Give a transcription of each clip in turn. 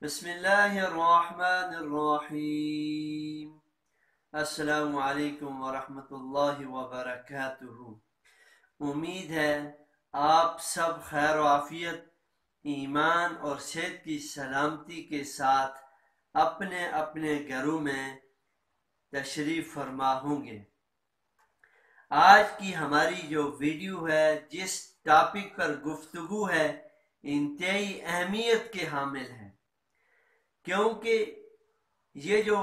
بسم اللہ الرحمن الرحیم۔ السلام علیکم ورحمۃ اللہ وبرکاتہ۔ امید ہے آپ سب خیر و عافیت، ایمان اور صحت کی سلامتی کے ساتھ اپنے اپنے گھروں میں تشریف فرما ہوں گے۔ آج کی ہماری جو ویڈیو ہے، جس ٹاپک پر گفتگو ہے، انتہائی اہمیت کے حامل ہے، کیونکہ یہ جو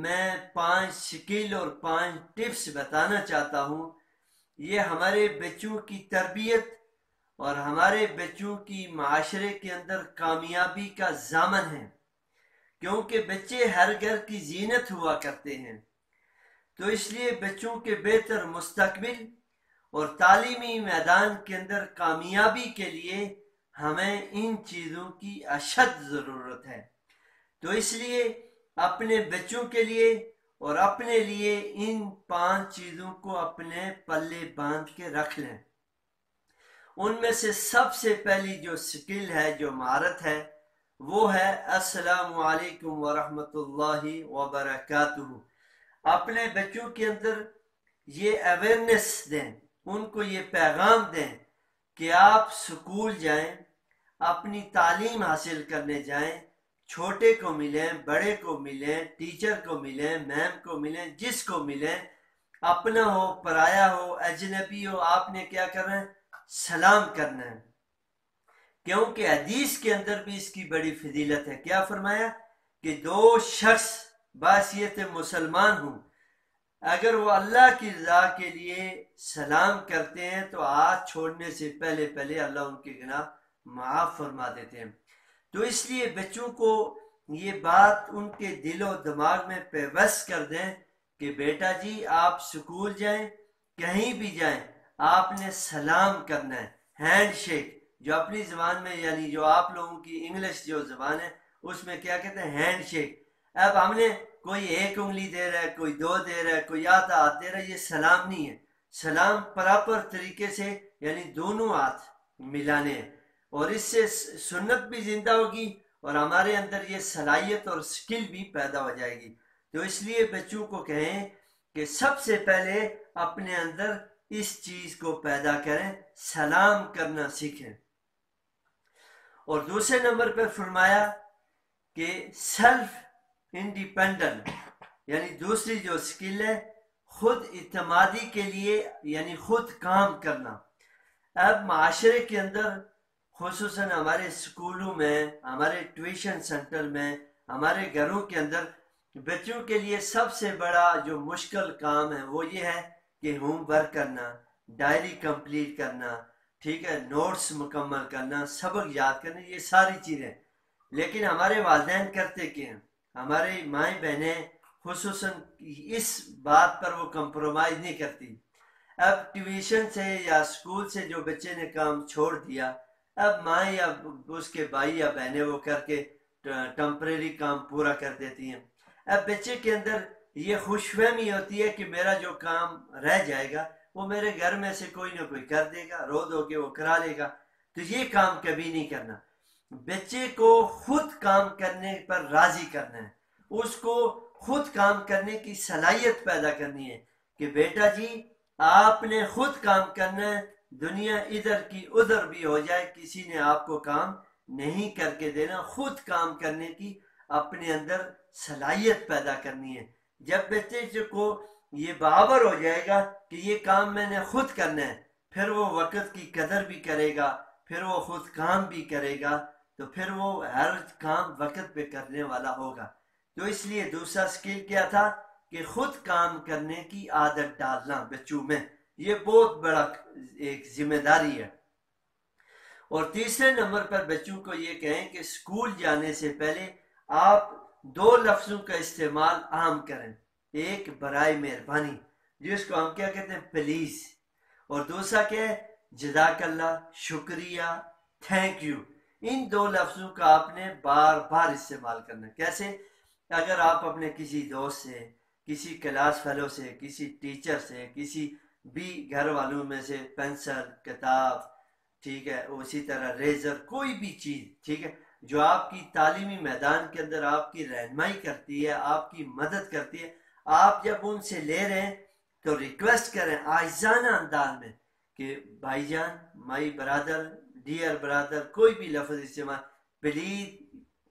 میں 5 سکل اور 5 ٹپس بتانا چاہتا ہوں، یہ ہمارے بچوں کی تربیت اور ہمارے بچوں کی معاشرے کے اندر کامیابی کا ضامن ہے، کیونکہ بچے ہر گھر کی زینت ہوا کرتے ہیں۔ تو اس لیے بچوں کے بہتر مستقبل اور تعلیمی میدان کے اندر کامیابی کے لیے ہمیں ان چیزوں کی اشد ضرورت ہے۔ تو اس لیے اپنے بچوں کے لیے اور اپنے لیے ان 5 چیزوں کو اپنے پلے باندھ کے رکھ لیں۔ ان میں سے سب سے پہلی جو سکل ہے، جو مہارت ہے، وہ ہے السلام علیکم ورحمۃ اللہ وبرکاتہ۔ اپنے بچوں کے اندر یہ اویئرنیس دیں، ان کو یہ پیغام دیں کہ آپ سکول جائیں، اپنی تعلیم حاصل کرنے جائیں، چھوٹے کو ملیں، بڑے کو ملیں، ٹیچر کو ملیں، میم کو ملیں، جس کو ملیں، اپنا ہو پرایا ہو اجنبی ہو، آپ نے کیا کرنا ہے؟ سلام کرنا ہے۔ کیونکہ حدیث کے اندر بھی اس کی بڑی فضیلت ہے۔ کیا فرمایا کہ 2 شخص بحیثیت مسلمان ہوں، اگر وہ اللہ کی رضا کے لیے سلام کرتے ہیں تو ہاتھ چھوڑنے سے پہلے پہلے اللہ ان کے گناہ معاف فرما دیتے ہیں۔ تو اس لیے بچوں کو یہ بات ان کے دل و دماغ میں پیوست کر دیں کہ بیٹا جی، آپ سکول جائیں، کہیں بھی جائیں، آپ نے سلام کرنا ہے، ہینڈ شیک، جو اپنی زبان میں یعنی جو آپ لوگوں کی انگلش جو زبان ہے اس میں کیا کہتے ہیں؟ Hand shake. اب ہم نے کوئی 1 انگلی دے رہا ہے، کوئی 2 دے رہا ہے، کوئی آدھا ہاتھ دے رہا ہے، یہ سلام نہیں ہے۔ سلام پراپر طریقے سے یعنی دونوں ہاتھ ملانے ہیں، اور اس سے سنت بھی زندہ ہوگی اور ہمارے اندر یہ صلاحیت اور سکل بھی پیدا ہو جائے گی۔ تو اس لیے بچوں کو کہیں کہ سب سے پہلے اپنے اندر اس چیز کو پیدا کریں، سلام کرنا سیکھیں۔ اور دوسرے نمبر پر فرمایا کہ سیلف انڈیپینڈنٹ، یعنی دوسری جو سکل ہے، خود اعتمادی کے لیے یعنی خود کام کرنا۔ اب معاشرے کے اندر خصوصاً ہمارے سکولوں میں، ہمارے ٹیوشن سینٹر میں، ہمارے گھروں کے اندر بچوں کے لیے سب سے بڑا جو مشکل کام ہے وہ یہ ہے کہ ہوم ورک کرنا، ڈائری کمپلیٹ کرنا، ٹھیک ہے، نوٹس مکمل کرنا، سبق یاد کرنا، یہ ساری چیزیں۔ لیکن ہمارے والدین کرتے کیا ہیں؟ ہماری مائیں بہنیں خصوصاً اس بات پر وہ کمپرومائز نہیں کرتی۔ اب ٹیوشن سے یا اسکول سے جو بچے نے کام چھوڑ دیا، اب ماں یا اس کے بھائی یا بہنیں وہ کر کے ٹمپریری کام پورا کر دیتی ہیں۔ اب بچے کے اندر یہ خوش فہمی ہوتی ہے کہ میرا جو کام رہ جائے گا وہ میرے گھر میں سے کوئی نہ کوئی کر دے گا، رو دو کے وہ کرا لے گا۔ تو یہ کام کبھی نہیں کرنا۔ بچے کو خود کام کرنے پر راضی کرنا ہے، اس کو خود کام کرنے کی صلاحیت پیدا کرنی ہے کہ بیٹا جی، آپ نے خود کام کرنا ہے، دنیا ادھر کی ادھر بھی ہو جائے، کسی نے آپ کو کام نہیں کر کے دینا۔ خود کام کرنے کی اپنے اندر صلاحیت پیدا کرنی ہے۔ جب بچے کو یہ باور ہو جائے گا کہ یہ کام میں نے خود کرنا ہے، پھر وہ وقت کی قدر بھی کرے گا، پھر وہ خود کام بھی کرے گا، تو پھر وہ ہر کام وقت پہ کرنے والا ہوگا۔ تو اس لیے دوسرا سکل کیا تھا کہ خود کام کرنے کی عادت ڈالنا بچوں میں، یہ بہت بڑا ایک ذمہ داری ہے۔ اور تیسرے نمبر پر بچوں کو یہ کہیں کہ اسکول جانے سے پہلے آپ 2 لفظوں کا استعمال عام کریں۔ ایک برائے مہربانی، جس کو ہم کیا کہتے ہیں؟ پلیز۔ اور دوسرا کیا ہے؟ جزاک اللہ، شکریہ، تھینک یو۔ ان 2 لفظوں کا آپ نے بار بار استعمال کرنا ہے۔ کیسے؟ اگر آپ اپنے کسی دوست سے، کسی کلاس فیلو سے، کسی ٹیچر سے، کسی بھی گھر والوں میں سے پینسل، کتاب، ٹھیک ہے، اسی طرح ریزر، کوئی بھی چیز، ٹھیک ہے، جو آپ کی تعلیمی میدان کے اندر آپ کی رہنمائی کرتی ہے، آپ کی مدد کرتی ہے، آپ جب ان سے لے رہے ہیں تو ریکویسٹ کریں عاجزانہ انداز میں کہ بھائی جان، مائی برادر، ڈیئر برادر، کوئی بھی لفظ استعمال، پلیز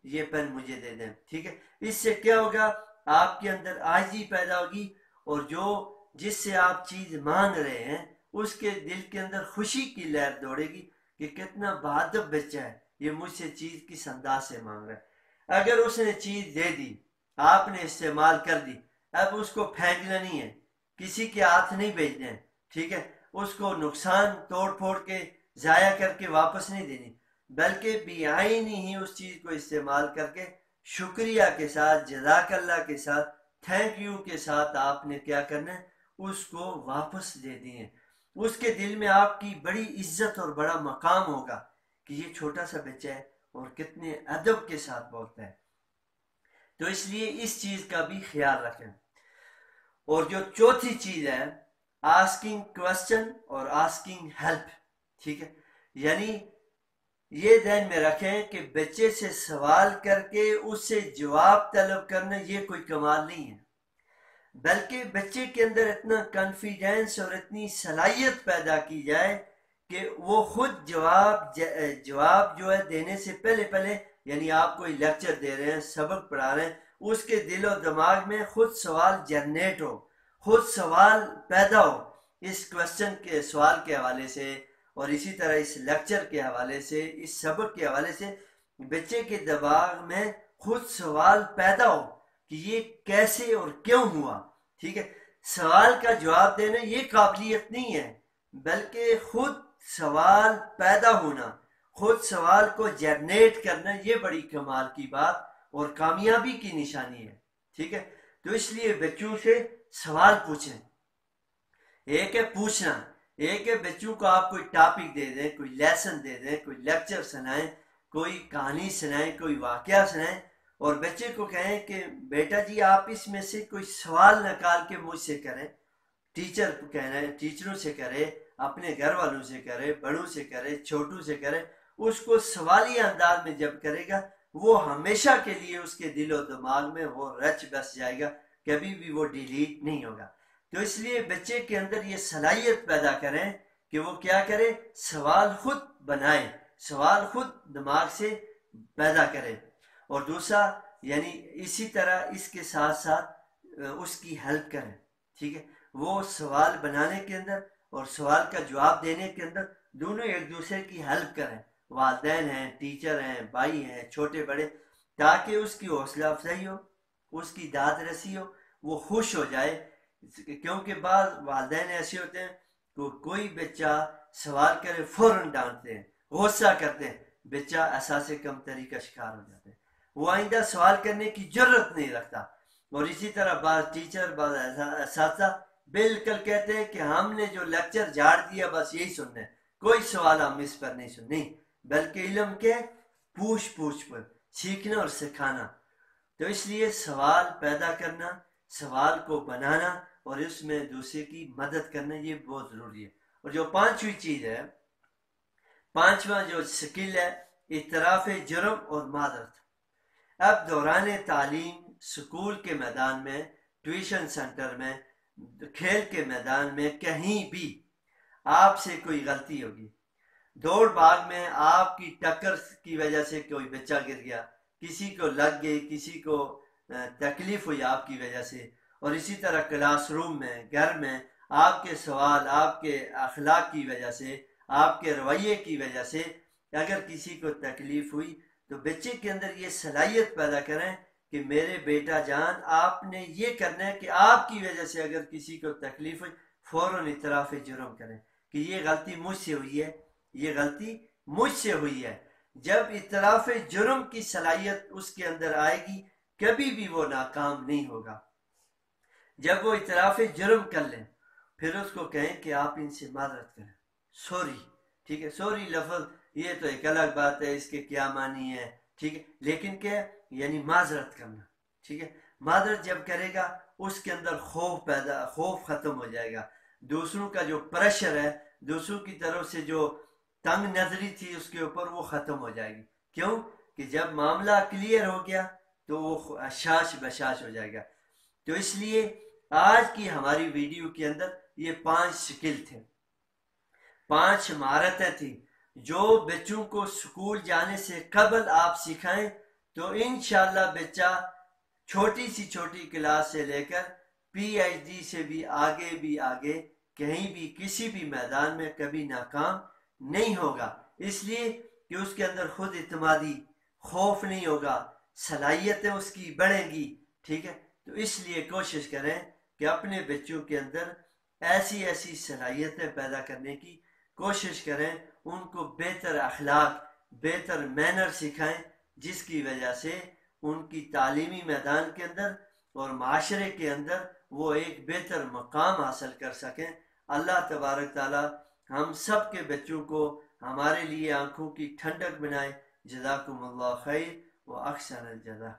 یہ پین مجھے دے دیں، ٹھیک ہے؟ اس سے کیا ہوگا، آپ کے اندر عاجزی پیدا ہوگی، اور جس سے آپ چیز مانگ رہے ہیں اس کے دل کے اندر خوشی کی لہر دوڑے گی کہ کتنا بہادر بچہ ہے، یہ مجھ سے چیز کس انداز سے مانگ رہا ہے۔ اگر اس نے چیز دے دی، آپ نے استعمال کر دی، اب اس کو پھینکنا نہیں ہے، کسی کے ہاتھ نہیں بھیجنا ہے، ٹھیک ہے؟ اس کو نقصان توڑ پھوڑ کے ضائع کر کے واپس نہیں دینی، بلکہ بیعینی ہی اس چیز کو استعمال کر کے شکریہ کے ساتھ، جزاک اللہ کے ساتھ، تھینک یو کے ساتھ آپ نے کیا کرنا ہے، اس کو واپس دے دیے۔ اس کے دل میں آپ کی بڑی عزت اور بڑا مقام ہوگا کہ یہ چھوٹا سا بچہ ہے اور کتنے ادب کے ساتھ بولتا ہے۔ تو اس لیے اس چیز کا بھی خیال رکھیں۔ اور جو چوتھی چیز ہے، آسکنگ کوشچن اور آسکنگ ہیلپ، ٹھیک ہے؟ یعنی یہ ذہن میں رکھیں کہ بچے سے سوال کر کے اس سے جواب طلب کرنا یہ کوئی کمال نہیں ہے، بلکہ بچے کے اندر اتنا کانفیڈینس اور اتنی صلاحیت پیدا کی جائے کہ وہ خود جواب جو ہے دینے سے پہلے یعنی آپ کوئی لیکچر دے رہے ہیں، سبق پڑھا رہے ہیں، اس کے دل و دماغ میں خود سوال جنریٹ ہو، خود سوال پیدا ہو، اس کوشچن کے سوال کے حوالے سے، اور اسی طرح اس لیکچر کے حوالے سے، اس سبق کے حوالے سے بچے کے دماغ میں خود سوال پیدا ہو کہ یہ کیسے اور کیوں ہوا، ٹھیک ہے؟ سوال کا جواب دینا یہ قابلیت نہیں ہے، بلکہ خود سوال پیدا ہونا، خود سوال کو جنریٹ کرنا، یہ بڑی کمال کی بات اور کامیابی کی نشانی ہے، ٹھیک ہے؟ تو اس لیے بچوں سے سوال پوچھیں۔ ایک ہے پوچھنا، ایک ہے بچوں کو آپ کوئی ٹاپک دے دیں، کوئی لیسن دے دیں، کوئی لیکچر سنائیں، کوئی کہانی سنائیں، کوئی واقعہ سنائیں، اور بچے کو کہیں کہ بیٹا جی آپ اس میں سے کوئی سوال نکال کے مجھ سے کریں، ٹیچر کو کہنا ہے، ٹیچروں سے کرے، اپنے گھر والوں سے کرے، بڑوں سے کرے، چھوٹوں سے کرے، اس کو سوالی انداز میں جب کرے گا وہ ہمیشہ کے لیے اس کے دل و دماغ میں وہ رچ بس جائے گا، کبھی بھی وہ ڈیلیٹ نہیں ہوگا۔ تو اس لیے بچے کے اندر یہ صلاحیت پیدا کریں کہ وہ کیا کرے، سوال خود بنائے، سوال خود دماغ سے پیدا کرے۔ اور دوسرا یعنی اسی طرح اس کے ساتھ ساتھ اس کی ہیلپ کریں، ٹھیک ہے؟ وہ سوال بنانے کے اندر اور سوال کا جواب دینے کے اندر دونوں ایک دوسرے کی ہیلپ کریں، والدین ہیں، ٹیچر ہیں، بھائی ہیں، چھوٹے بڑے، تاکہ اس کی حوصلہ افزائی ہو، اس کی داد رسی ہو، وہ خوش ہو جائے۔ کیونکہ بعض والدین ایسے ہوتے ہیں کہ کوئی بچہ سوال کرے فوراً ڈانٹتے ہیں، غصہ کرتے ہیں، بچہ احساس کمتری کا شکار ہو جاتے ہیں، وہ آئندہ سوال کرنے کی جرت نہیں رکھتا۔ اور اسی طرح بعض ٹیچر، بعض اساتذہ بالکل کہتے ہیں کہ ہم نے جو لیکچر جھاڑ دیا بس یہی سننا ہے، کوئی سوال ہم اس پر نہیں سننے، بلکہ علم کے پوچھ پر سیکھنا اور سکھانا۔ تو اس لیے سوال پیدا کرنا، سوال کو بنانا اور اس میں دوسرے کی مدد کرنا یہ بہت ضروری ہے۔ اور جو پانچویں چیز ہے، پانچواں جو سکل ہے، اعتراف جرم اور معذرت۔ اب دوران تعلیم، سکول کے میدان میں، ٹیوشن سینٹر میں، کھیل کے میدان میں، کہیں بھی آپ سے کوئی غلطی ہوگی، دوڑ بھاگ میں آپ کی ٹکر کی وجہ سے کوئی بچہ گر گیا، کسی کو لگ گئی، کسی کو تکلیف ہوئی آپ کی وجہ سے، اور اسی طرح کلاس روم میں، گھر میں آپ کے سوال، آپ کے اخلاق کی وجہ سے، آپ کے رویے کی وجہ سے اگر کسی کو تکلیف ہوئی تو بچے کے اندر یہ صلاحیت پیدا کریں کہ میرے بیٹا جان آپ نے یہ کرنا ہے کہ آپ کی وجہ سے اگر کسی کو تکلیف ہوئی فوراً اعتراف جرم کریں کہ یہ غلطی مجھ سے ہوئی ہے، یہ غلطی مجھ سے ہوئی ہے۔ جب اعتراف جرم کی صلاحیت اس کے اندر آئے گی کبھی بھی وہ ناکام نہیں ہوگا۔ جب وہ اعتراف جرم کر لیں پھر اس کو کہیں کہ آپ ان سے معذرت کریں، سوری، ٹھیک ہے؟ سوری لفظ یہ تو ایک الگ بات ہے، اس کے کیا معنی ہے، ٹھیک ہے؟ لیکن کیا یعنی معذرت کرنا، ٹھیک ہے؟ معذرت جب کرے گا اس کے اندر خوف ختم ہو جائے گا، دوسروں کا جو پریشر ہے، دوسروں کی طرف سے جو تنگ نظری تھی اس کے اوپر وہ ختم ہو جائے گی۔ کیوں؟ کہ جب معاملہ کلیئر ہو گیا تو وہ شاش بشاش ہو جائے گا. تو اس لیے آج کی ہماری ویڈیو کے اندر یہ 5 سکل تھے، 5 مہارتیں تھیں جو بچوں کو سکول جانے سے قبل آپ سکھائیں تو انشاءاللہ بچہ چھوٹی کلاس سے لے کر پی ایچ ڈی سے بھی آگے کہیں بھی کسی بھی میدان میں کبھی ناکام نہیں ہوگا. اس لیے کہ اس کے اندر خود اعتمادی، خوف نہیں ہوگا، صلاحیتیں اس کی بڑھیں گی. ٹھیک ہے، تو اس لیے کوشش کریں کہ اپنے بچوں کے اندر ایسی صلاحیتیں پیدا کرنے کی کوشش کریں، ان کو بہتر اخلاق، بہتر مینر سکھائیں، جس کی وجہ سے ان کی تعلیمی میدان کے اندر اور معاشرے کے اندر وہ ایک بہتر مقام حاصل کر سکیں. اللہ تبارک تعالی ہم سب کے بچوں کو ہمارے لیے آنکھوں کی ٹھنڈک بنائے. جزاکم اللہ خیر و احسن الجزا.